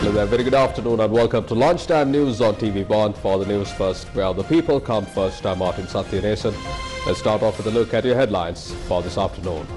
Hello there, very good afternoon and welcome to Lunchtime News on TV1 for the News First, where the people come first. I'm Martin Satyanesan. Let's start off with a look at your headlines for this afternoon.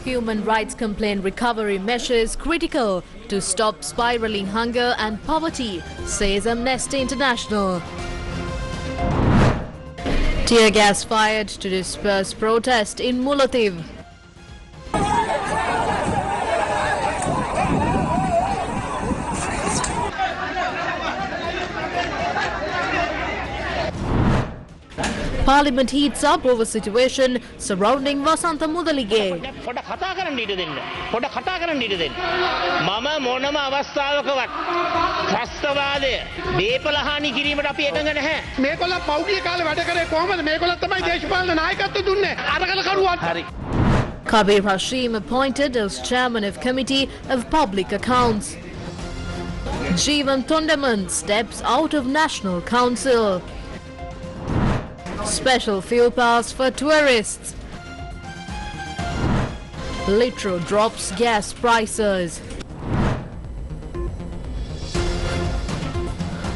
Human rights complaint recovery measures critical to stop spiraling hunger and poverty, says Amnesty International. Tear gas fired to disperse protest in Mullaitivu. Parliament heats up over situation surrounding Wasantha Mudalige. පොඩ කතා කරන්න ඊට දෙන්න. පොඩ කතා කරන්න ඊට දෙන්න. මම මොනම අවස්ථාවකවත් ත්‍රස්තවාදය බේපලහානි කිරීමට අපි එකඟ නැහැ. මේගොල්ලෝ පෞද්ගලික කාලේ වැඩ කරේ කොහමද? මේගොල්ලෝ තමයි දේශපාලන නායකත්වය දුන්නේ. අරගල කරුවත්. හරි. Kabir Hashim appointed as chairman of Committee of Public Accounts. Jeevan Thondaman steps out of National Council. Special fuel pass for tourists. Litro drops gas prices.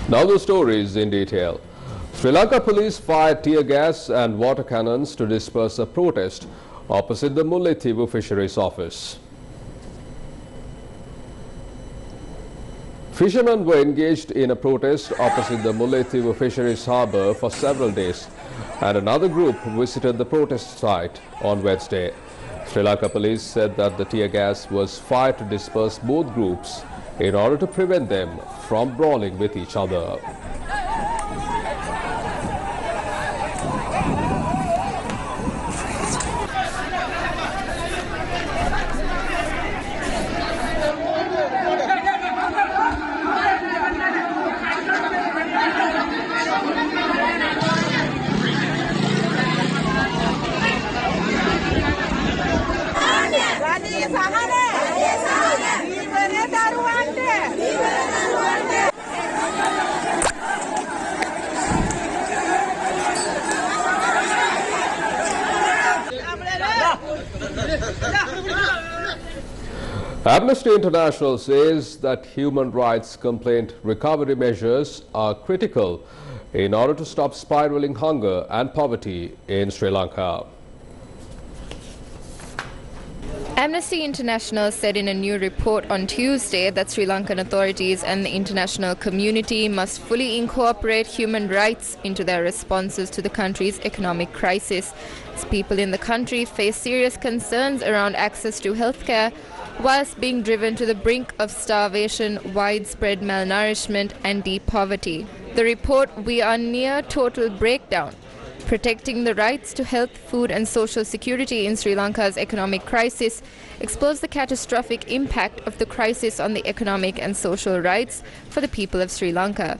Now the stories in detail. Sri Lanka police fired tear gas and water cannons to disperse a protest opposite the Mullaitivu Fisheries Office. Fishermen were engaged in a protest opposite the Mullaitivu Fisheries Harbour for several days, and another group visited the protest site on Wednesday. Sri Lanka police said that the tear gas was fired to disperse both groups in order to prevent them from brawling with each other. Amnesty International says that human rights complaint recovery measures are critical in order to stop spiraling hunger and poverty in Sri Lanka. Amnesty International said in a new report on Tuesday that Sri Lankan authorities and the international community must fully incorporate human rights into their responses to the country's economic crisis, as people in the country face serious concerns around access to healthcare, whilst being driven to the brink of starvation, widespread malnourishment and deep poverty. The report, "We are near total breakdown. Protecting the rights to health, food and social security in Sri Lanka's economic crisis," exposed the catastrophic impact of the crisis on the economic and social rights for the people of Sri Lanka.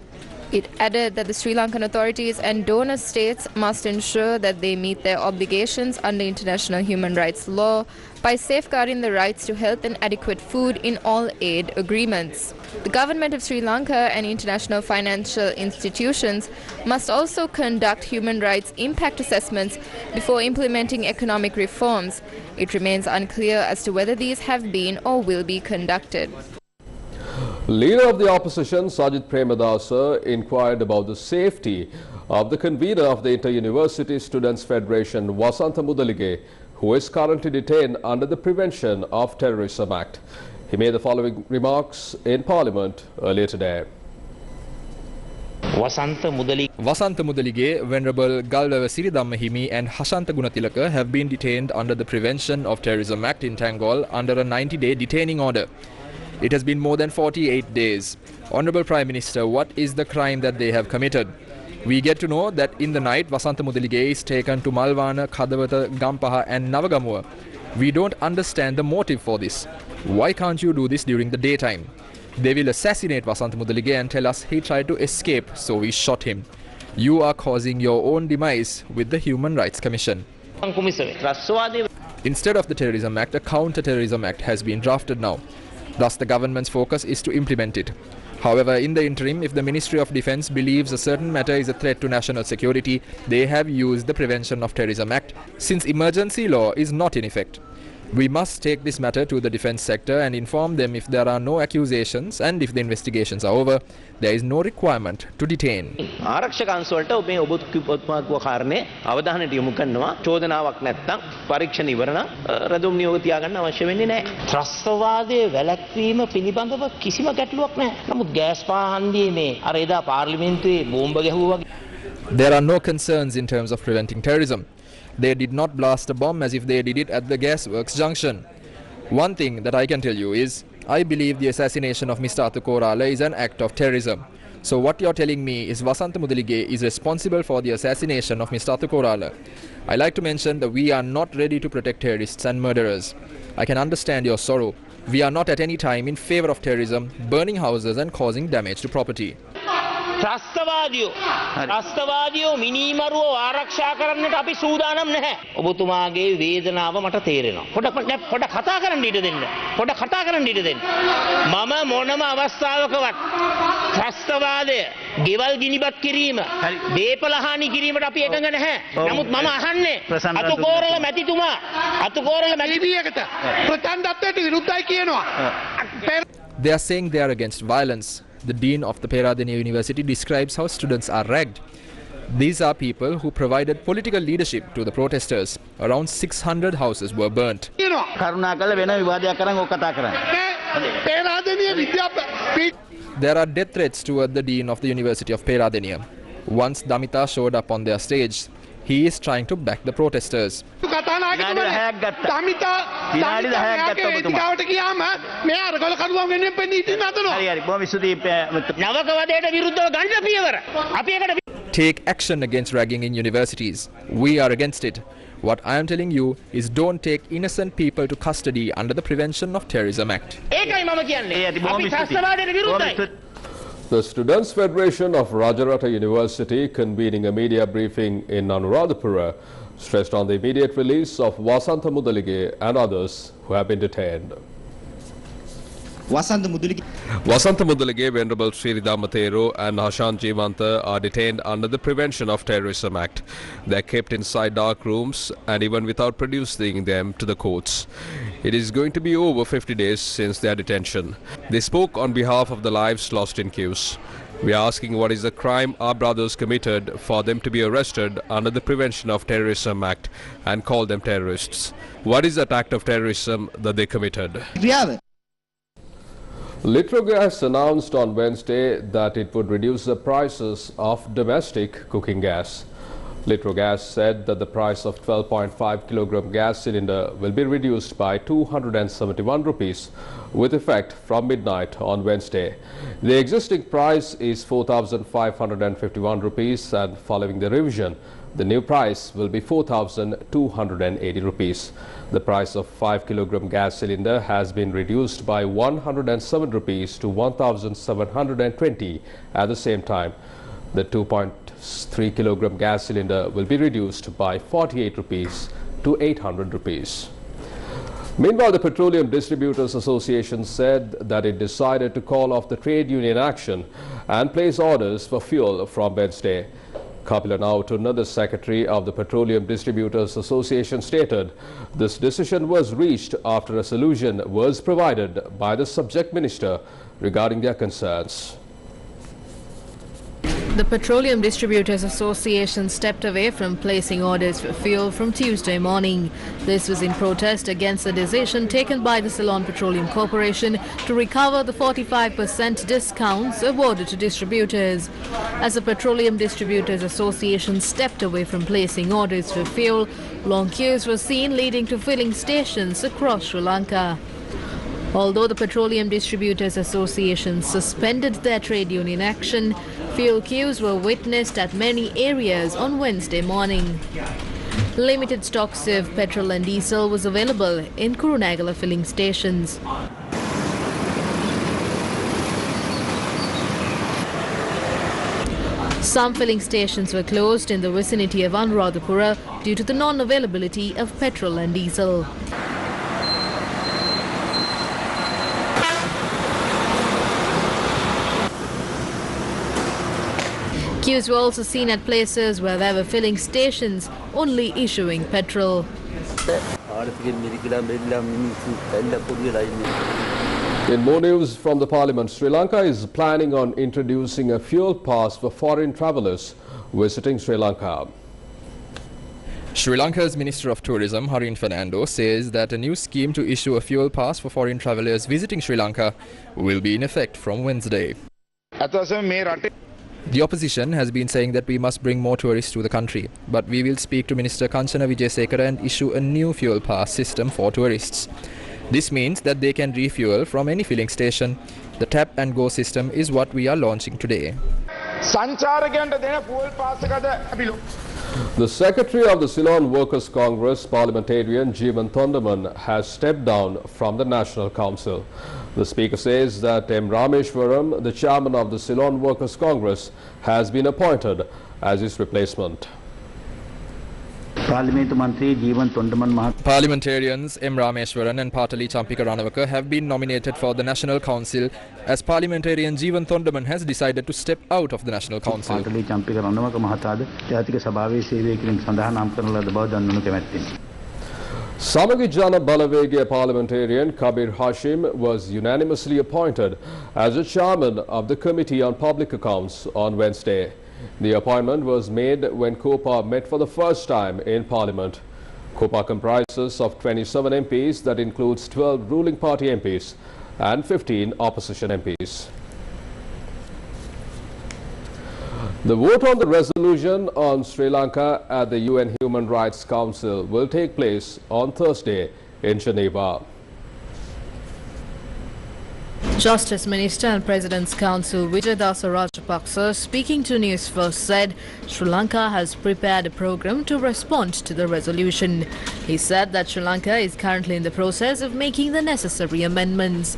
It added that the Sri Lankan authorities and donor states must ensure that they meet their obligations under international human rights law by safeguarding the rights to health and adequate food in all aid agreements. The government of Sri Lanka and international financial institutions must also conduct human rights impact assessments before implementing economic reforms. It remains unclear as to whether these have been or will be conducted. Leader of the opposition, Sajith Premadasa, inquired about the safety of the convener of the Inter-University Students' Federation, Wasantha Mudalige, who is currently detained under the Prevention of Terrorism Act. He made the following remarks in Parliament earlier today. Wasantha Mudalige, Venerable Galdawa Siridhamma Himi and Hashantha Gunatilaka have been detained under the Prevention of Terrorism Act in Tangol under a 90-day detaining order. It has been more than 48 days. Honorable Prime Minister, what is the crime that they have committed? We get to know that in the night, Wasantha Mudalige is taken to Malwana, Kadawata, Gampaha and Navagamuwa. We don't understand the motive for this. Why can't you do this during the daytime? They will assassinate Wasantha Mudalige and tell us he tried to escape, so we shot him. You are causing your own demise with the Human Rights Commission. Instead of the Terrorism Act, a Counter-Terrorism Act has been drafted now. Thus, the government's focus is to implement it. However, in the interim, if the Ministry of Defence believes a certain matter is a threat to national security, they have used the Prevention of Terrorism Act, since emergency law is not in effect. We must take this matter to the defense sector and inform them if there are no accusations and if the investigations are over, there is no requirement to detain. ආරක්ෂක අංශවලට මේ ඔබතුමාගේ කාරණේ අවධානයට යොමු කරනවා. චෝදනාවක් නැත්නම් පරීක්ෂණ ඉවර නම් රැඳුම් නියෝග තියාගන්න අවශ්‍ය වෙන්නේ නැහැ. ත්‍රස්තවාදයේ වැළැක්වීම පිළිබඳව කිසිම ගැටලුවක් නැහැ. නමුත් ගෑස් පාහන්දියේ මේ අර එදා පාර්ලිමේන්තුවේ බෝම්බ ගැහුවා වගේ. There are no concerns in terms of preventing terrorism. They did not blast a bomb as if they did it at the gasworks junction. One thing that I can tell you is, I believe the assassination of Mr. Athukorala is an act of terrorism. So what you're telling me is Wasantha Mudalige is responsible for the assassination of Mr. Athukorala. I like to mention that we are not ready to protect terrorists and murderers. I can understand your sorrow. We are not at any time in favor of terrorism, burning houses and causing damage to property. ත්‍රස්තවාදියෝ මිනිමරුව ආරක්ෂා කරන්නට අපි සූදානම් නැහැ. ඔබතුමාගේ වේදනාව මට තේරෙනවා. පොඩ කතා කරන්න ඉඩ දෙන්න. මම මොනම අවස්ථාවකවත් ත්‍රස්තවාදය, ගෙවල් ගිනිබත් කිරීම, දේපල හානි කිරීමට අපි එකඟ නැහැ. නමුත් මම අහන්නේ අතුකෝරළ මැතිතුමා ලිවියකට ප්‍රචණ්ඩත්වයට විරුද්ධයි කියනවා. They are saying they are against violence. The dean of the Peradeniya University describes how students are ragged. These are people who provided political leadership to the protesters. Around 600 houses were burnt. There are death threats toward the dean of the University of Peradeniya. Once Damita showed up on their stage, he is trying to back the protesters. Take action against ragging in universities. We are against it. What I am telling you is don't take innocent people to custody under the Prevention of Terrorism Act. The Students' Federation of Rajarata University convening a media briefing in Anuradhapura stressed on the immediate release of Wasantha Mudalige and others who have been detained. Wasantha Mudalige, Venerable Sri Damatero and Hashan Jivanta are detained under the Prevention of Terrorism Act. They are kept inside dark rooms and even without producing them to the courts. It is going to be over 50 days since their detention. They spoke on behalf of the lives lost in queues. We are asking what is the crime our brothers committed for them to be arrested under the Prevention of Terrorism Act and call them terrorists. What is that act of terrorism that they committed? Litrogas announced on Wednesday that it would reduce the prices of domestic cooking gas. Litrogas said that the price of 12.5 kilogram gas cylinder will be reduced by 271 rupees with effect from midnight on Wednesday. The existing price is 4,551 rupees and following the revision, the new price will be 4,280 rupees. The price of 5 kilogram gas cylinder has been reduced by 107 rupees to 1,720 at the same time. The 2.3 kilogram gas cylinder will be reduced by 48 rupees to 800 rupees. Meanwhile, the Petroleum Distributors Association said that it decided to call off the trade union action and place orders for fuel from Wednesday. Kapila Nautunna, the secretary of the Petroleum Distributors Association, stated this decision was reached after a solution was provided by the subject minister regarding their concerns. The Petroleum Distributors Association stepped away from placing orders for fuel from Tuesday morning. This was in protest against the decision taken by the Ceylon Petroleum Corporation to recover the 45% discounts awarded to distributors. As the Petroleum Distributors Association stepped away from placing orders for fuel, long queues were seen leading to filling stations across Sri Lanka. Although the Petroleum Distributors Association suspended their trade union action, fuel queues were witnessed at many areas on Wednesday morning. Limited stocks of petrol and diesel was available in Kurunegala filling stations. Some filling stations were closed in the vicinity of Anuradhapura due to the non-availability of petrol and diesel. Queues were also seen at places where there were filling stations only issuing petrol. In more news from the Parliament, Sri Lanka is planning on introducing a fuel pass for foreign travellers visiting Sri Lanka. Sri Lanka's Minister of Tourism, Harin Fernando, says that a new scheme to issue a fuel pass for foreign travellers visiting Sri Lanka will be in effect from Wednesday. The opposition has been saying that we must bring more tourists to the country, but we will speak to Minister Kanchana Wijesekara and issue a new fuel pass system for tourists. This means that they can refuel from any filling station. The tap and go system is what we are launching today. The Secretary of the Ceylon Workers' Congress, parliamentarian Jeevan Thondaman, has stepped down from the National Council. The Speaker says that M. Rameshwaram, the Chairman of the Ceylon Workers' Congress, has been appointed as his replacement. Parliamentarians M. Rameshwaran and Patali Champika Ranawaka have been nominated for the National Council, as parliamentarian Jeevan Thondaman has decided to step out of the National Council. Samagi Jana Balawege parliamentarian Kabir Hashim was unanimously appointed as the chairman of the Committee on Public Accounts on Wednesday. The appointment was made when COPA met for the first time in Parliament. COPA comprises of 27 MPs, that includes 12 ruling party MPs and 15 opposition MPs. The vote on the resolution on Sri Lanka at the UN Human Rights Council will take place on Thursday in Geneva. Justice Minister and President's Counsel Vijayadasa Rajapaksa, speaking to Newsfirst, said Sri Lanka has prepared a program to respond to the resolution. He said that Sri Lanka is currently in the process of making the necessary amendments.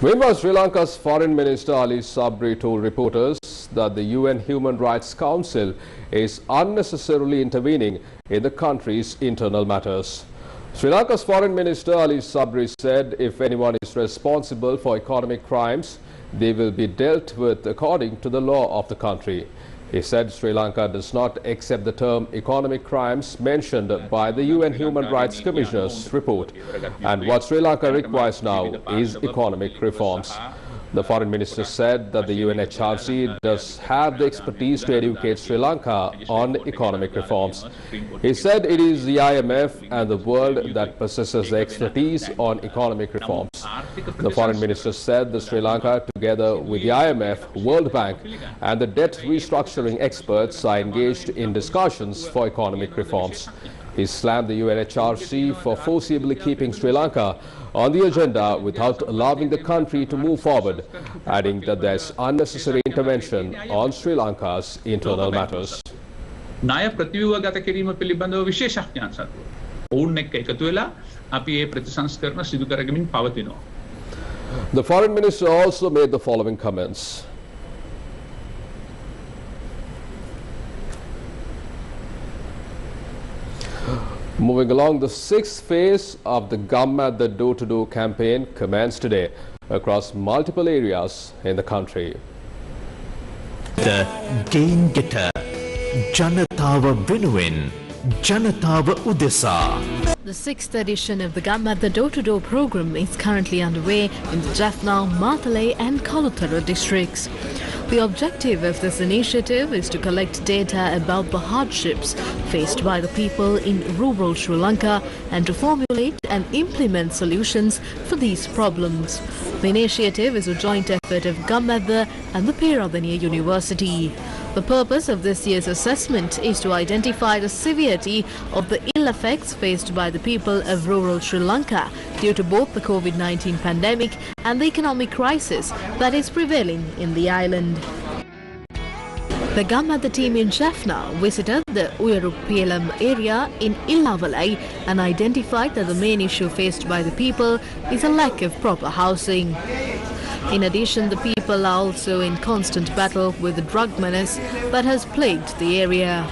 Meanwhile, Sri Lanka's Foreign Minister Ali Sabri told reporters that the UN Human Rights Council is unnecessarily intervening in the country's internal matters. Sri Lanka's Foreign Minister Ali Sabri said if anyone is responsible for economic crimes, they will be dealt with according to the law of the country. He said Sri Lanka does not accept the term economic crimes mentioned by the UN Human Rights Commissioner's report, and what Sri Lanka requires now is economic reforms. The Foreign Minister said that the UNHRC does have the expertise to educate Sri Lanka on economic reforms. He said it is the IMF and the world that possesses the expertise on economic reforms. The Foreign Minister said that Sri Lanka, together with the IMF, World Bank and the debt restructuring experts, are engaged in discussions for economic reforms. He slammed the UNHRC for forcibly keeping Sri Lanka on the agenda without allowing the country to move forward, adding that there is unnecessary intervention on Sri Lanka's internal matters. ණය ප්‍රතිව්‍යුහගත කිරීම පිළිබඳව විශේෂඥයන් සතුව ඔවුන් එක්ක එකතු වෙලා අපි මේ ප්‍රතිසංස්කරණ සිදු කරගමින් පවතිනවා. The Foreign Minister also made the following comments. Moving along, the sixth phase of the Gum at the Door-to-Door campaign commenced today across multiple areas in the country. The Gain Getter Janatawa Venuwen Janatawa Udesa. The sixth edition of the Gum at the Door-to-Door program is currently underway in the Jaffna, Matale and Kalutara districts. The objective of this initiative is to collect data about the hardships faced by the people in rural Sri Lanka and to formulate and implement solutions for these problems. The initiative is a joint effort of Gamadha and the Peradeniya University. The purpose of this year's assessment is to identify the severity of the ill effects faced by the people of rural Sri Lanka due to both the COVID-19 pandemic and the economic crisis that is prevailing in the island. The Gamadha team in Jaffna visited the Uyarupelam area in Illavalai and identified that the main issue faced by the people is a lack of proper housing. In addition, the people are also in constant battle with the drug menace that has plagued the area.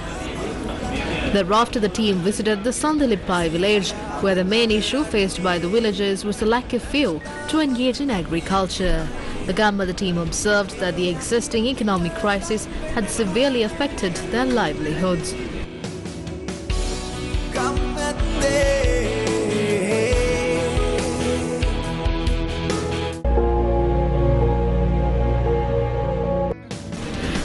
Thereafter, the team visited the Sandalipai village, where the main issue faced by the villagers was the lack of fuel to engage in agriculture. The Gamadha team observed that the existing economic crisis had severely affected their livelihoods.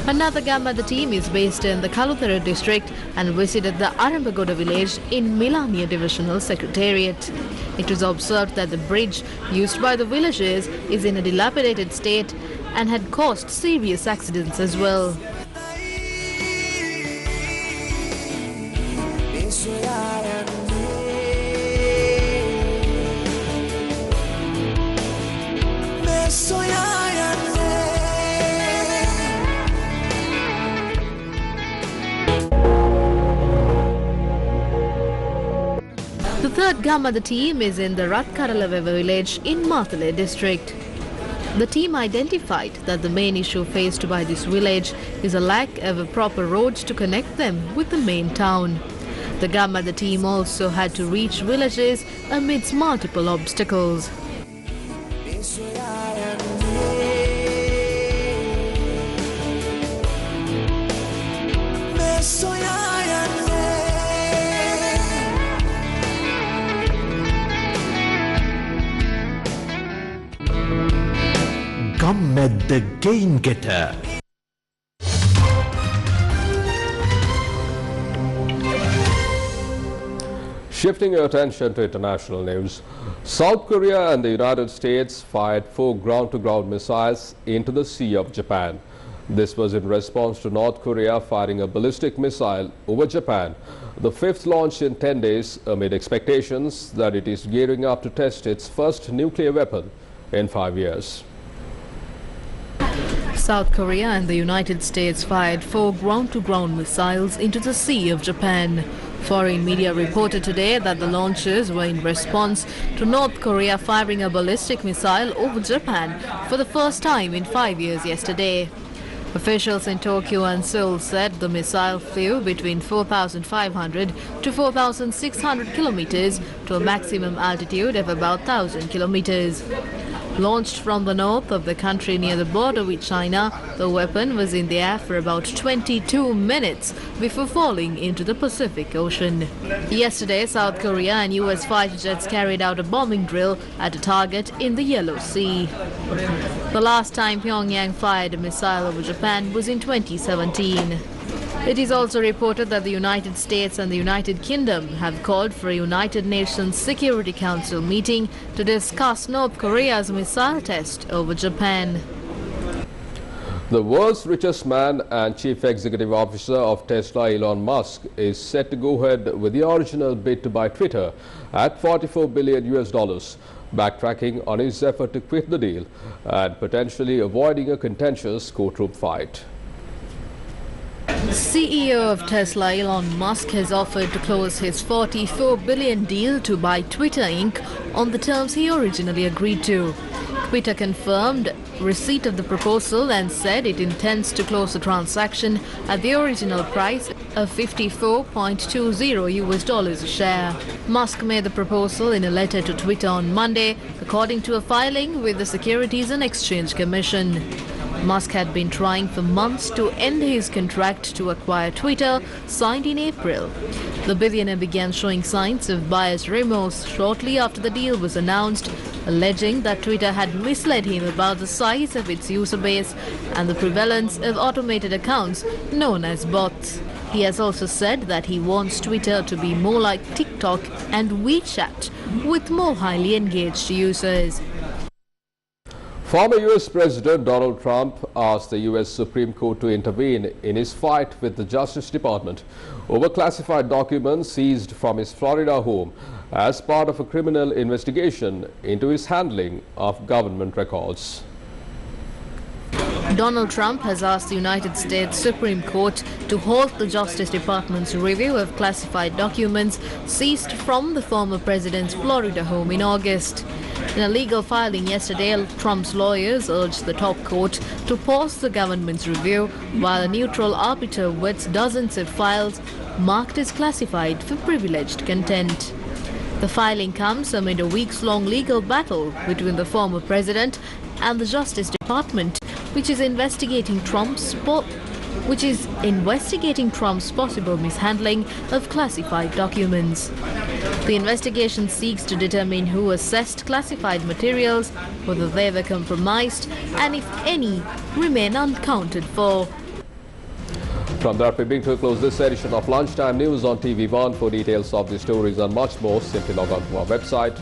Another Gammada team is based in the Kalutara district and visited the Arambagoda village in Milania Divisional Secretariat. It was observed that the bridge used by the villagers is in a dilapidated state and had caused serious accidents as well. The third Gammada team is in the Ratkaralava village in Matale district. The team identified that the main issue faced by this village is a lack of a proper road to connect them with the main town. The Gammada team also had to reach villages amidst multiple obstacles. Gammada Gain Getter. Shifting your attention to international news, South Korea and the United States fired 4 ground-to-ground missiles into the Sea of Japan. This was in response to North Korea firing a ballistic missile over Japan, the 5th launch in 10 days amid expectations that it is gearing up to test its first nuclear weapon in 5 years. South Korea and the United States fired 4 ground-to-ground missiles into the Sea of Japan. Foreign media reported today that the launches were in response to North Korea firing a ballistic missile over Japan for the first time in 5 years yesterday. Officials in Tokyo and Seoul said the missile flew between 4,500 to 4,600 kilometers to a maximum altitude of about 1,000 kilometers. Launched from the north of the country near the border with China, the weapon was in the air for about 22 minutes before falling into the Pacific Ocean. Yesterday, South Korea and US fighter jets carried out a bombing drill at a target in the Yellow Sea. The last time Pyongyang fired a missile over Japan was in 2017. It is also reported that the United States and the United Kingdom have called for a United Nations Security Council meeting to discuss North Korea's missile test over Japan. The world's richest man and chief executive officer of Tesla, Elon Musk, is set to go ahead with the original bid to buy Twitter at $44 billion, backtracking on his effort to quit the deal and potentially avoiding a contentious courtroom fight. CEO of Tesla, Elon Musk, has offered to close his $44 billion deal to buy Twitter Inc. on the terms he originally agreed to. Twitter confirmed receipt of the proposal and said it intends to close the transaction at the original price of $54.20 a share. Musk made the proposal in a letter to Twitter on Monday, according to a filing with the Securities and Exchange Commission. Musk had been trying for months to end his contract to acquire Twitter, signed in April. The billionaire began showing signs of buyer's remorse shortly after the deal was announced, alleging that Twitter had misled him about the size of its user base and the prevalence of automated accounts known as bots. He has also said that he wants Twitter to be more like TikTok and WeChat, with more highly engaged users. Former U.S. President Donald Trump asked the U.S. Supreme Court to intervene in his fight with the Justice Department over classified documents seized from his Florida home as part of a criminal investigation into his handling of government records. Donald Trump has asked the United States Supreme Court to halt the Justice Department's review of classified documents seized from the former president's Florida home in August. In a legal filing yesterday, Trump's lawyers urged the top court to pause the government's review while a neutral arbiter vets dozens of files marked as classified for privileged content. The filing comes amid a weeks-long legal battle between the former president and the Justice Department, which is investigating Trump's which is investigating Trump's possible mishandling of classified documents. The investigation seeks to determine who assessed classified materials, whether they were compromised, and if any remain unaccounted for. From that, we bring to a close this edition of Lunchtime News on TV1. For details of the stories and much more, simply log on to our website.